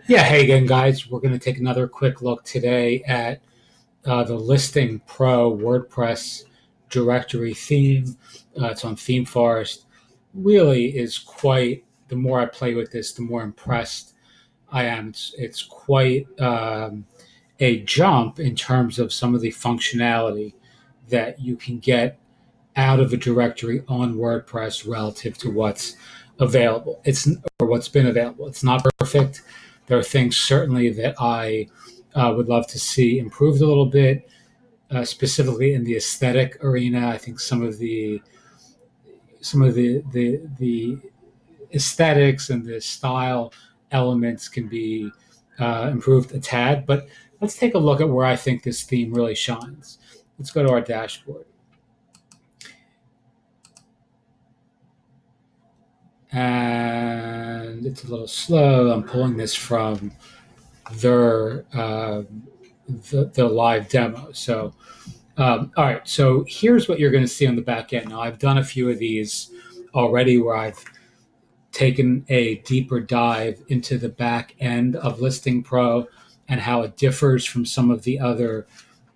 Yeah, hey again, guys. We're going to take another quick look today at the Listingpro WordPress directory theme. It's on Theme Forest. Really is quite, the more I play with this, the more impressed I am. It's quite a jump in terms of some of the functionality that you can get out of a directory on WordPress relative to what's available. Or what's been available. It's not perfect. There are things certainly that I would love to see improved a little bit, specifically in the aesthetic arena. I think some of the aesthetics and the style elements can be improved a tad. But let's take a look at where I think this theme really shines. Let's go to our dashboard. And it's a little slow. I'm pulling this from their the live demo. So, all right. So here's what you're going to see on the back end. Now, I've done a few of these already where I've taken a deeper dive into the back end of Listing Pro and how it differs from some of the other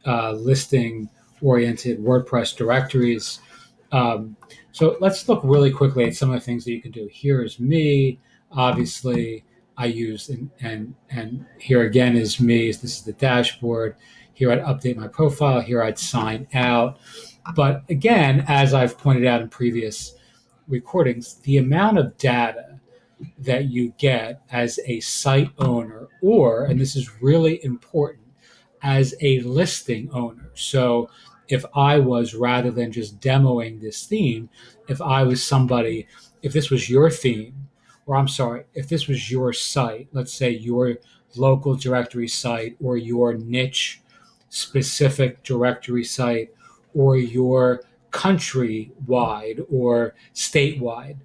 listing oriented WordPress directories. So let's look really quickly at some of the things that you can do. Here is me. Obviously, I use and here again is me. This is the dashboard. Here I'd update my profile. Here I'd sign out. But again, as I've pointed out in previous recordings, the amount of data that you get as a site owner, or, and this is really important, as a listing owner. So if I was, rather than just demoing this theme, if I was somebody, if this was your theme, or I'm sorry, if this was your site, let's say your local directory site or your niche specific directory site or your country-wide or statewide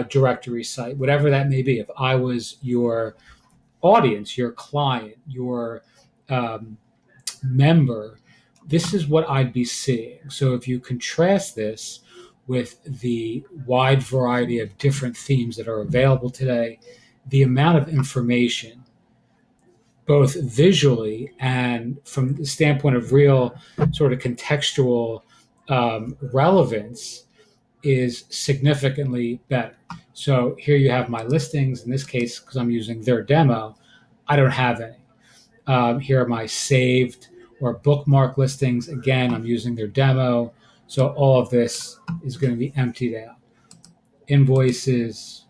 directory site, whatever that may be. If I was your audience, your client, your um, member, this is what I'd be seeing. So if you contrast this with the wide variety of different themes that are available today, the amount of information, both visually and from the standpoint of real sort of contextual relevance, is significantly better. So here you have my listings. In this case, because I'm using their demo, I don't have any. Here are my saved or bookmark listings. Again, I'm using their demo. So all of this is going to be emptied out. Invoices,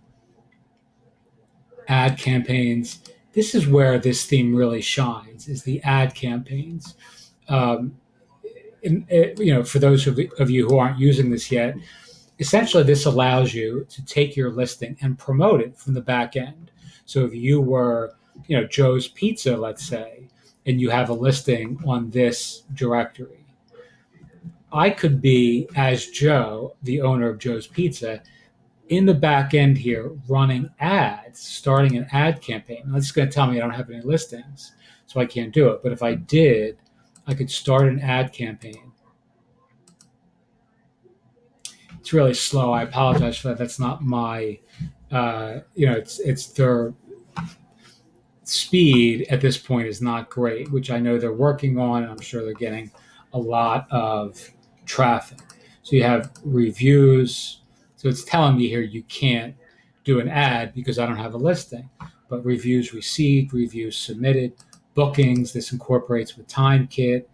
ad campaigns. This is where this theme really shines, is the ad campaigns. Um, for those of you who aren't using this yet, essentially this allows you to take your listing and promote it from the back end. So if you were, Joe's Pizza, let's say, and you have a listing on this directory, I could be, as Joe, the owner of Joe's Pizza, in the back end here running ads, starting an ad campaign. Now, this is going to tell me I don't have any listings, so I can't do it. But if I did, I could start an ad campaign. It's really slow. I apologize for that. That's not my, it's their speed at this point is not great, which I know they're working on, and I'm sure they're getting a lot of traffic. So you have reviews. So it's telling me here you can't do an ad because I don't have a listing. But reviews received, reviews submitted, bookings. This incorporates with TimeKit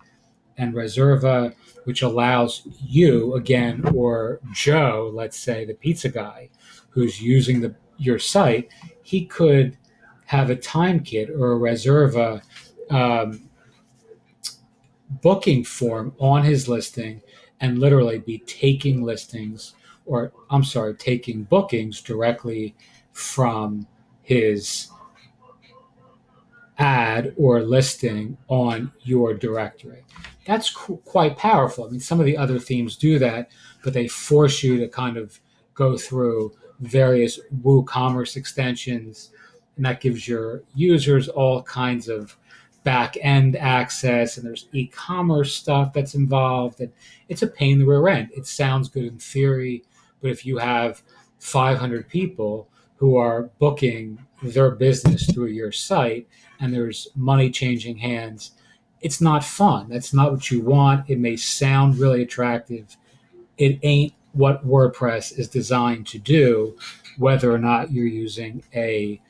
and Reserva, which allows you, again, or Joe, let's say the pizza guy, who's using your site, he could have a TimeKit or a Reserva booking form on his listing and literally be taking listings, or I'm sorry, taking bookings directly from his ad or listing on your directory. That's quite powerful. I mean, some of the other themes do that, but they force you to kind of go through various WooCommerce extensions, and that gives your users all kinds of back end access, and there's e-commerce stuff that's involved, and it's a pain in the rear end. It sounds good in theory, but if you have 500 people who are booking their business through your site and there's money changing hands. It's not fun. That's not what you want. It may sound really attractive. It ain't what WordPress is designed to do, whether or not you're using a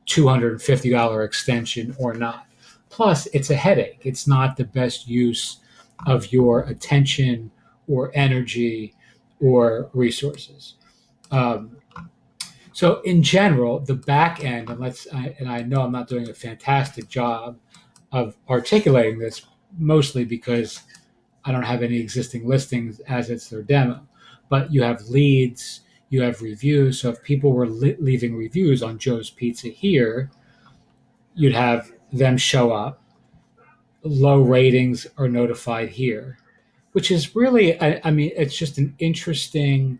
$250 extension or not. Plus, it's a headache. It's not the best use of your attention or energy or resources. Um, so, in general, the back end, and I know I'm not doing a fantastic job of articulating this, mostly because I don't have any existing listings as it's their demo. But you have leads, you have reviews. So if people were leaving reviews on Joe's Pizza here, you'd have them show up. Low ratings are notified here, which is really, I mean, it's just an interesting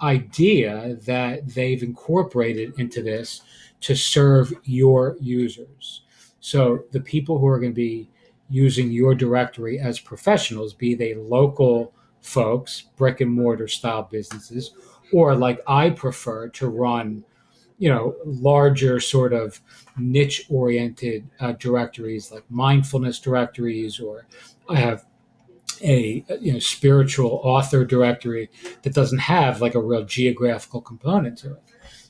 idea that they've incorporated into this to serve your users. So the people who are going to be using your directory as professionals, be they local folks, brick and mortar style businesses, or like I prefer to run, larger sort of niche oriented directories like mindfulness directories, or I have a spiritual author directory that doesn't have like a real geographical component to it.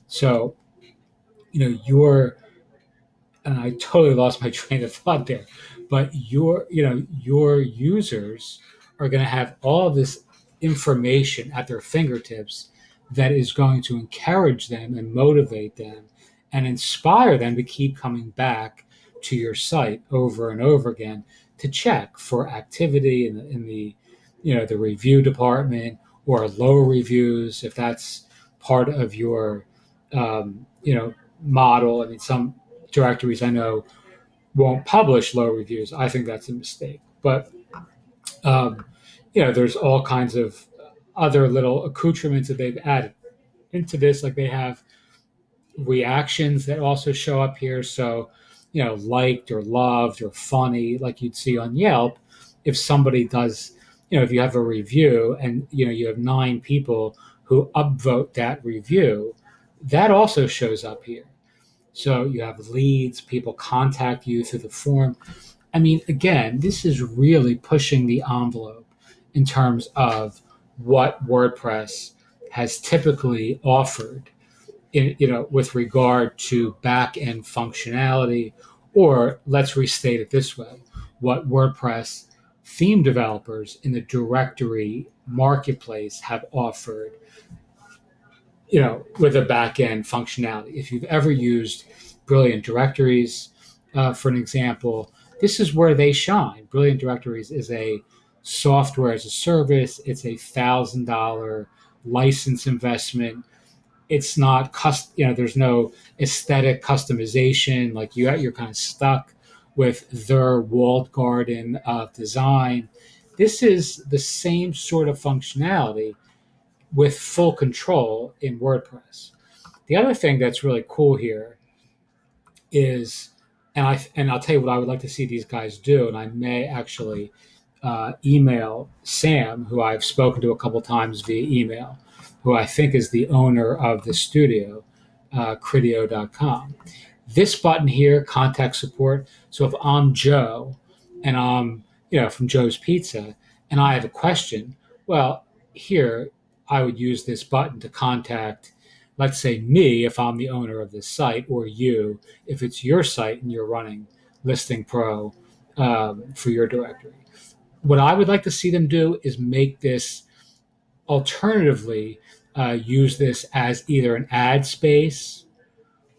So you're and I totally lost my train of thought there. But your users are going to have all of this information at their fingertips that is going to encourage them and motivate them and inspire them to keep coming back to your site over and over again to check for activity in the the review department or low reviews if that's part of your model. I mean, some directories I know won't publish low reviews. I think that's a mistake. But um, there's all kinds of other little accoutrements that they've added into this. Like they have reactions that also show up here. So, liked or loved or funny, like you'd see on Yelp. If somebody does, if you have a review and you have 9 people who upvote that review, that also shows up here. So you have leads, people contact you through the form. I mean, again, this is really pushing the envelope in terms of what WordPress has typically offered with regard to back end functionality, or let's restate it this way, what WordPress theme developers in the directory marketplace have offered with a back end functionality. If you've ever used Brilliant Directories, for an example, this is where they shine. Brilliant Directories is a software as a service. It's $1,000 license investment. It's not there's no aesthetic customization. Like you're kind of stuck with their walled garden of design. This is the same sort of functionality with full control in WordPress. The other thing that's really cool here is, and I'll tell you what I would like to see these guys do, and I may actually email Sam, who I've spoken to a couple times via email, who I think is the owner of the studio, Criteo.com. This button here, contact support. So if I'm Joe and I'm, from Joe's Pizza and I have a question, well, here I would use this button to contact, let's say me, if I'm the owner of this site, or you, if it's your site and you're running Listingpro for your directory. What I would like to see them do is make this alternatively use this as either an ad space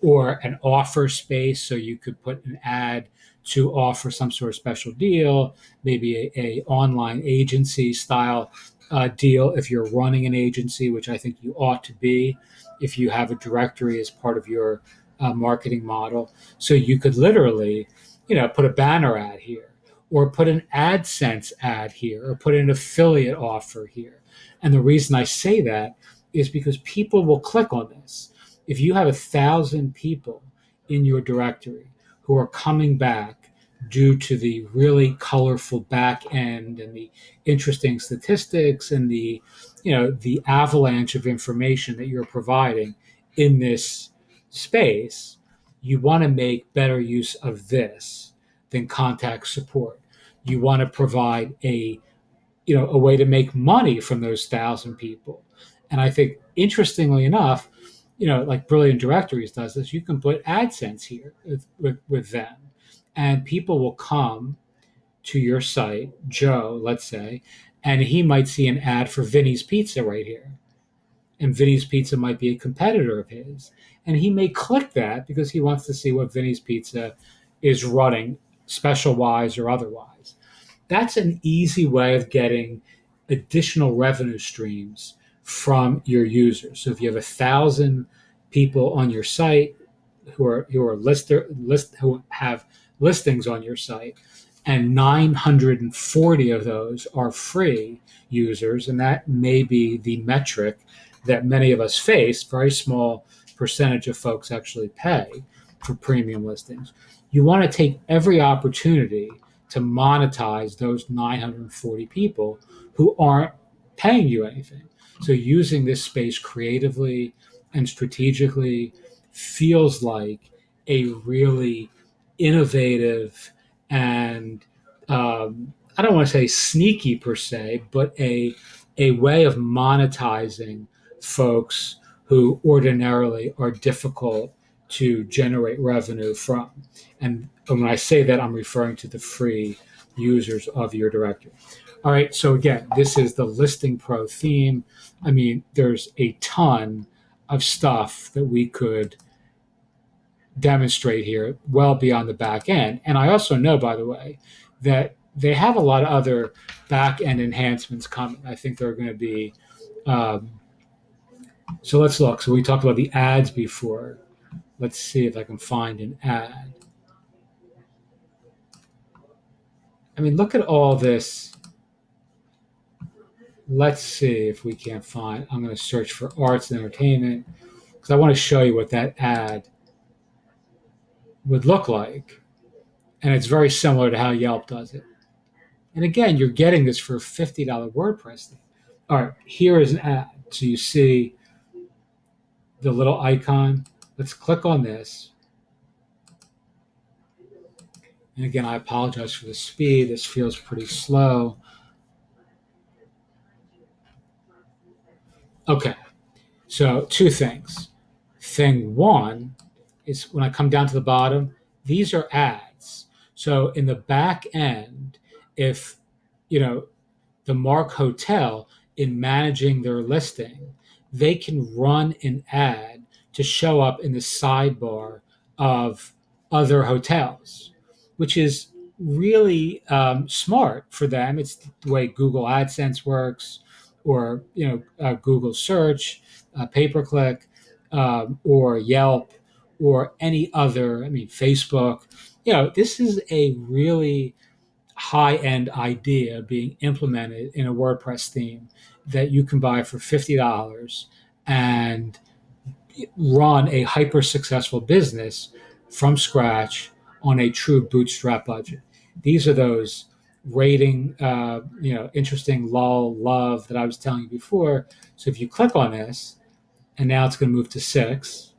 or an offer space, so you could put an ad to offer some sort of special deal, maybe a online agency style deal if you're running an agency, which I think you ought to be if you have a directory as part of your marketing model. So you could literally, put a banner ad here, or put an AdSense ad here, or put an affiliate offer here. And the reason I say that is because people will click on this. If you have 1,000 people in your directory who are coming back due to the really colorful back end and the interesting statistics and the avalanche of information that you're providing in this space, you want to make better use of this than contact support. You want to provide a way to make money from those 1,000 people. And I think, interestingly enough, like Brilliant Directories does this, you can put AdSense here with them, and people will come to your site, Joe, let's say, and he might see an ad for Vinny's Pizza right here. And Vinny's Pizza might be a competitor of his. And he may click that because he wants to see what Vinny's Pizza is running, special wise or otherwise. That's an easy way of getting additional revenue streams from your users. So if you have 1,000 people on your site who have listings on your site, and 940 of those are free users, and that may be the metric that many of us face. Very small percentage of folks actually pay for premium listings. You want to take every opportunity to monetize those 940 people who aren't paying you anything. So using this space creatively and strategically feels like a really innovative and I don't want to say sneaky per se, but a way of monetizing folks who ordinarily are difficult to generate revenue from. And when I say that, I'm referring to the free users of your directory. All right, so again, this is the Listingpro theme. I mean, there's a ton of stuff that we could demonstrate here well beyond the back end. And I also know, by the way, that they have a lot of other back end enhancements coming. I think they're going to be. So let's look. So we talked about the ads before. Let's see if I can find an ad. I mean, look at all this. Let's see if we can't find. I'm going to search for arts and entertainment because I want to show you what that ad would look like. And it's very similar to how Yelp does it. And again, you're getting this for a $50 WordPress thing. All right, here is an ad. So you see the little icon. Let's click on this. And again, I apologize for the speed. This feels pretty slow. Okay, so two things. Thing one is when I come down to the bottom, these are ads. So in the back end, if you know the Mark Hotel in managing their listing, they can run an ad to show up in the sidebar of other hotels, which is really smart for them. It's the way Google AdSense works, or Google Search, pay per click, or Yelp, or any other. I mean, Facebook. This is a really high end idea being implemented in a WordPress theme that you can buy for $50 and run a hyper successful business from scratch on a true bootstrap budget. These are those rating, interesting lull, love that I was telling you before. So if you click on this, and now it's going to move to 6,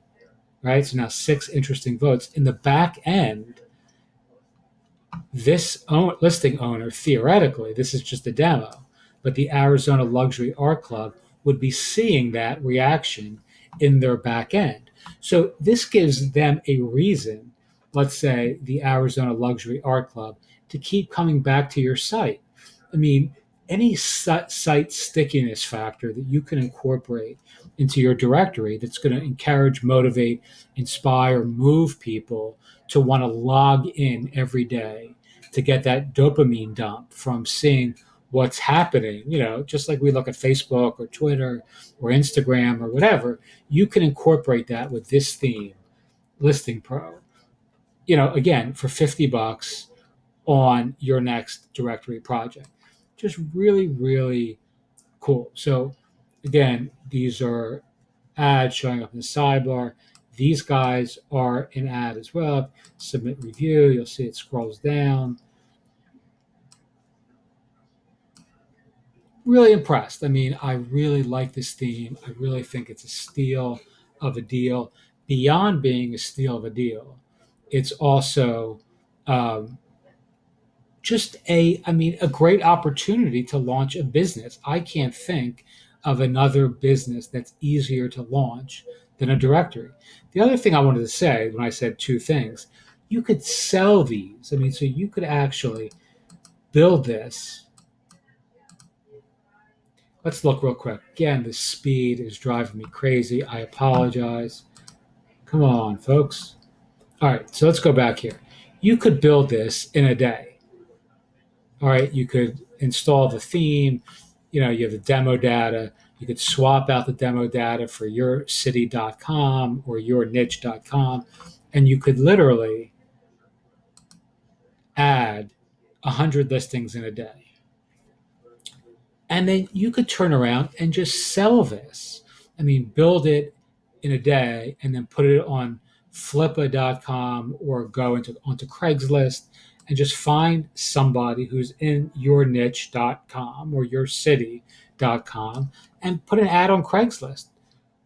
right? So now 6 interesting votes. In the back end, listing owner, theoretically, this is just a demo, but the Arizona Luxury Art Club would be seeing that reaction in their back end. So this gives them a reason, let's say the Arizona Luxury Art Club, to keep coming back to your site. I mean, any site stickiness factor that you can incorporate into your directory that's going to encourage, motivate, inspire, move people to want to log in every day to get that dopamine dump from seeing what's happening, just like we look at Facebook or Twitter or Instagram or whatever. You can incorporate that with this theme, Listingpro, again, for $50 on your next directory project. Just really, really cool. So again, these are ads showing up in the sidebar. These guys are an ad as well. Submit review. You'll see it scrolls down. Really impressed. I mean, I really like this theme. I really think it's a steal. of a deal, beyond being a steal of a deal, it's also um, just a great opportunity to launch a business. I can't think of another business that's easier to launch than a directory. The other thing I wanted to say when I said two things, you could sell these. So you could actually build this. Let's look real quick. Again, the speed is driving me crazy. I apologize. Come on, folks. All right, so let's go back here. You could build this in a day. All right, you could install the theme. You have the demo data. You could swap out the demo data for yourcity.com or yourniche.com, and you could literally add 100 listings in a day. And then you could turn around and just sell this. Build it in a day and then put it on flippa.com or go onto Craigslist and just find somebody who's in yourniche.com or yourcity.com and put an ad on Craigslist.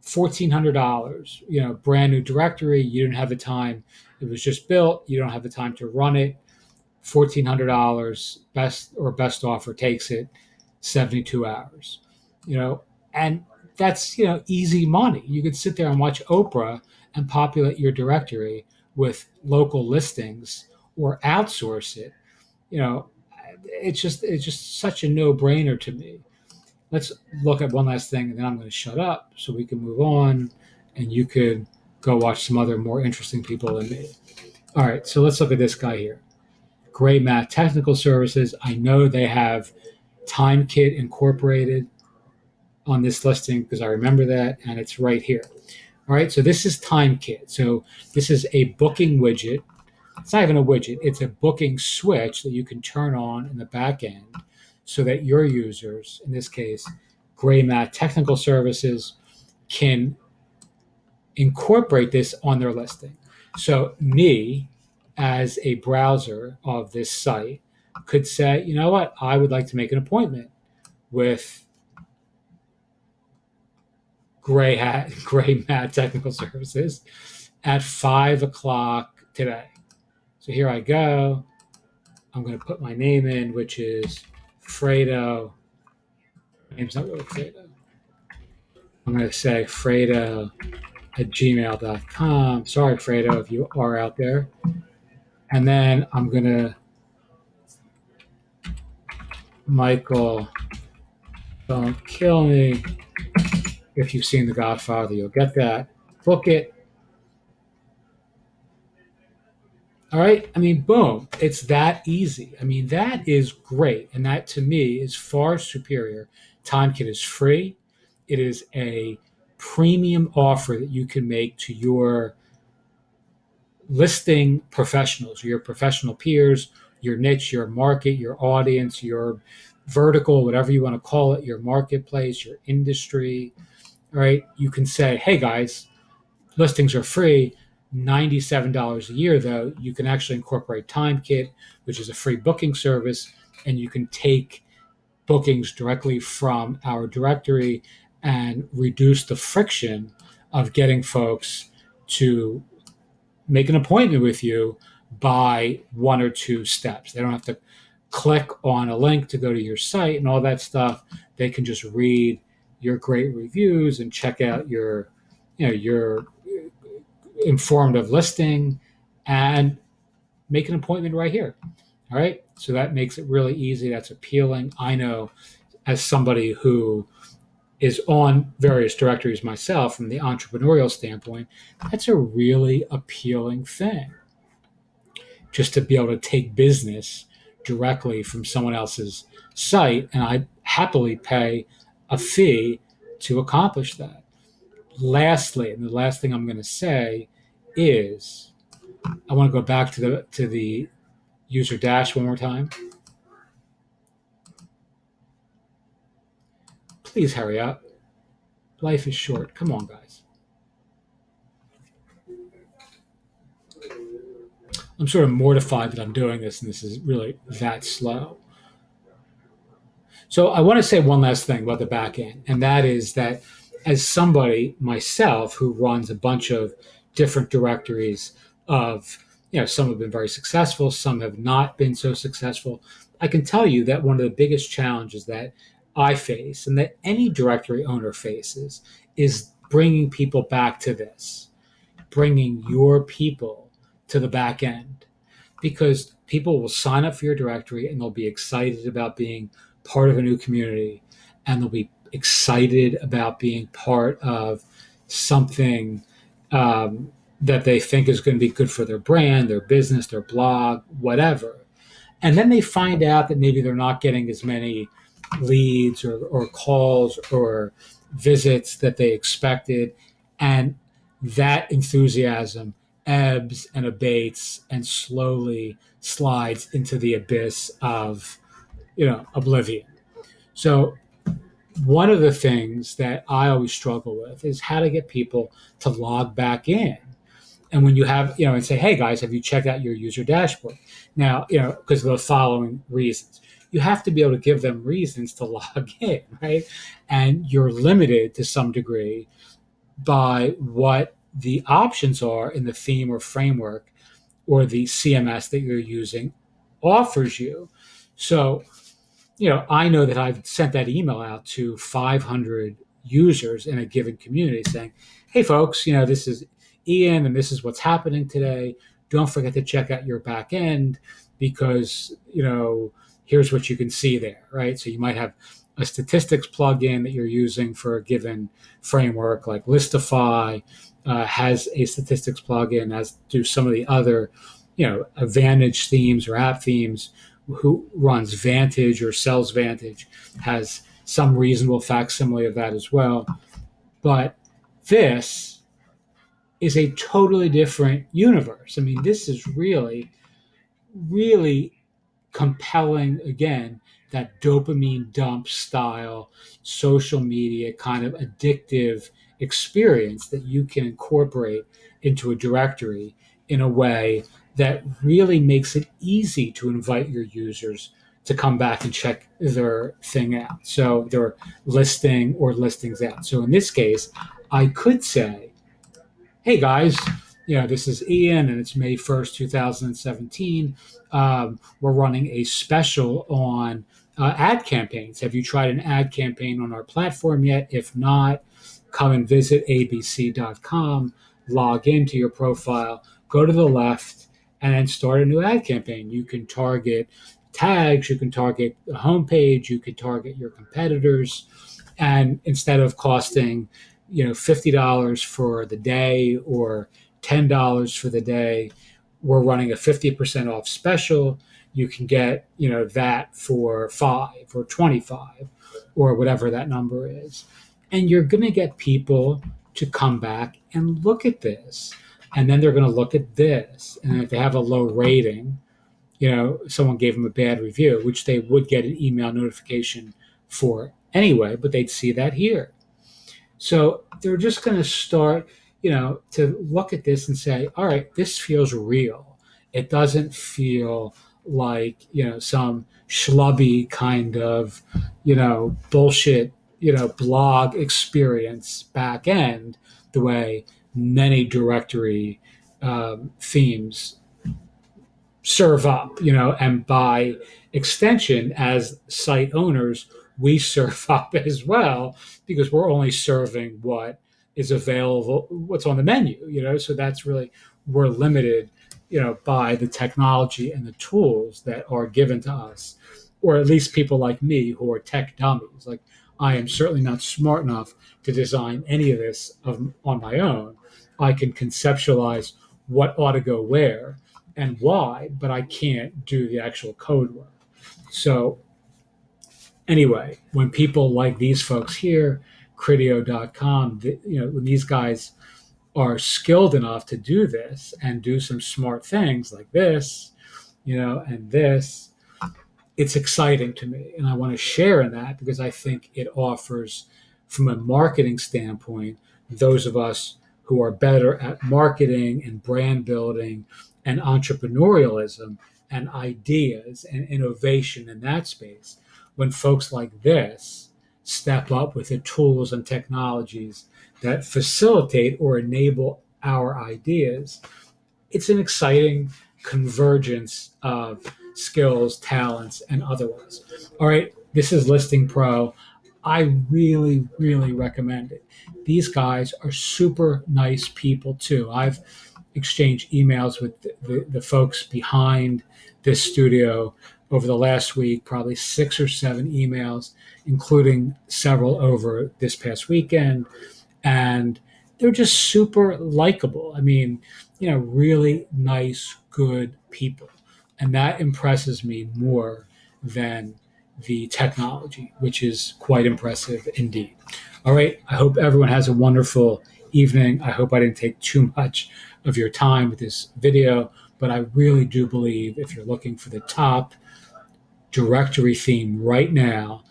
$1,400, brand new directory. You didn't have the time. It was just built. You don't have the time to run it. $1,400, best offer takes it 72 hours, and that's, easy money. You could sit there and watch Oprah and populate your directory with local listings or outsource it. It's just such a no-brainer to me. Let's look at one last thing and then I'm going to shut up so we can move on and you could go watch some other more interesting people than me. All right, so let's look at this guy here. Gray Math Technical Services. I know they have TimeKit incorporated on this listing because I remember that, and it's right here. All right, so this is TimeKit. So this is a booking widget. It's not even a widget. It's a booking switch that you can turn on in the back end so that your users, in this case, Gray Math Technical Services, can incorporate this on their listing. So me, as a browser of this site, could say, you know what, I would like to make an appointment with Gray Math Technical Services at 5 o'clock today. So here I go. I'm going to put my name in, which is Fredo. My name's not really Fredo. I'm going to say Fredo at gmail.com. Sorry, Fredo, if you are out there. And then I'm going to Michael, don't kill me. If you've seen The Godfather, you'll get that. Book it. All right. Boom. It's that easy. That is great. And that to me is far superior. TimeKit is free. It is a premium offer that you can make to your listing professionals, your professional peers, your niche, your market, your audience, your vertical, whatever you want to call it, your marketplace, your industry. All right. You can say, hey guys, listings are free. $97 a year, though, you can actually incorporate TimeKit, which is a free booking service, and you can take bookings directly from our directory and reduce the friction of getting folks to make an appointment with you by one or two steps. They don't have to click on a link to go to your site and all that stuff. They can just read your great reviews and check out your informative listing and make an appointment right here. All right. So that makes it really easy. That's appealing. I know, as somebody who is on various directories myself from the entrepreneurial standpoint, that's a really appealing thing. Just to be able to take business directly from someone else's site, and I happily pay a fee to accomplish that. Lastly, and the last thing I'm going to say is I want to go back to the user dash one more time. Please hurry up. Life is short. Come on, guys. I'm sort of mortified that I'm doing this and this is really that slow. So I want to say one last thing about the back end, and that is that as somebody myself who runs a bunch of different directories of, some have been very successful, some have not been so successful. I can tell you that one of the biggest challenges that I face and that any directory owner faces is bringing people back to this, bringing your people to the back end, because people will sign up for your directory and they'll be excited about being part of a new community, and they'll be excited about being part of something that they think is going to be good for their brand, their business, their blog, whatever. And then they find out that maybe they're not getting as many leads or calls or visits that they expected. And that enthusiasm ebbs and abates and slowly slides into the abyss of, oblivion. So one of the things that I always struggle with is how to get people to log back in. And when you have, and say, hey guys, have you checked out your user dashboard? Now, because of the following reasons. You have to be able to give them reasons to log in, right? And you're limited to some degree by what the options are in the theme or framework or the CMS that you're using offers you. So, I know that I've sent that email out to 500 users in a given community saying, hey, folks, this is Ian and this is what's happening today. Don't forget to check out your back end because, here's what you can see there, right? So you might have a statistics plugin that you're using for a given framework, like Listify has a statistics plugin, as do some of the other, Advantage themes or app themes. Who runs Vantage or sells Vantage has some reasonable facsimile of that as well. But this is a totally different universe. I mean, this is really, really compelling, again, that dopamine dump style, social media kind of addictive experience that you can incorporate into a directory in a way that really makes it easy to invite your users to come back and check their thing out. So their listing or listings out. So in this case, I could say, hey guys, this is Ian and it's May 1st, 2017. We're running a special on ad campaigns. Have you tried an ad campaign on our platform yet? If not, come and visit abc.com, log into your profile, go to the left, and then start a new ad campaign. You can target tags, you can target the homepage, you can target your competitors, and instead of costing $50 for the day or $10 for the day, we're running a 50% off special. You can get that for 5 or 25 or whatever that number is, and you're going to get people to come back and look at this, and then they're going to look at this, and if they have a low rating, someone gave them a bad review, which they would get an email notification for anyway, but they'd see that here. So they're just going to start, to look at this and say, all right, this feels real. It doesn't feel like, some schlubby kind of, bullshit, blog experience back end, the way many directory themes serve up, and by extension, as site owners, we serve up as well because we're only serving what is available, what's on the menu, so that's really, we're limited, by the technology and the tools that are given to us, or at least people like me who are tech dummies. Like, I am certainly not smart enough to design any of this on my own. I can conceptualize what ought to go where and why, but I can't do the actual code work. So anyway, when people like these folks here, Criteo.com, when these guys are skilled enough to do this and do some smart things like this, and this, it's exciting to me. And I want to share in that because I think it offers, from a marketing standpoint, those of us who are better at marketing and brand building and entrepreneurialism and ideas and innovation in that space, when folks like this step up with the tools and technologies that facilitate or enable our ideas. It's an exciting convergence of skills, talents, and otherwise. All right, this is Listing Pro. I really, really recommend it. These guys are super nice people too. I've exchanged emails with the folks behind this studio over the last week, probably 6 or 7 emails, including several over this past weekend. And they're just super likable. I mean, really nice, good people. And that impresses me more than the technology, which is quite impressive indeed. All right. I hope everyone has a wonderful evening. I hope I didn't take too much of your time with this video, but I really do believe if you're looking for the top directory theme right now,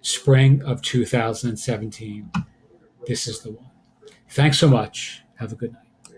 spring of 2017, this is the one. Thanks so much. Have a good night.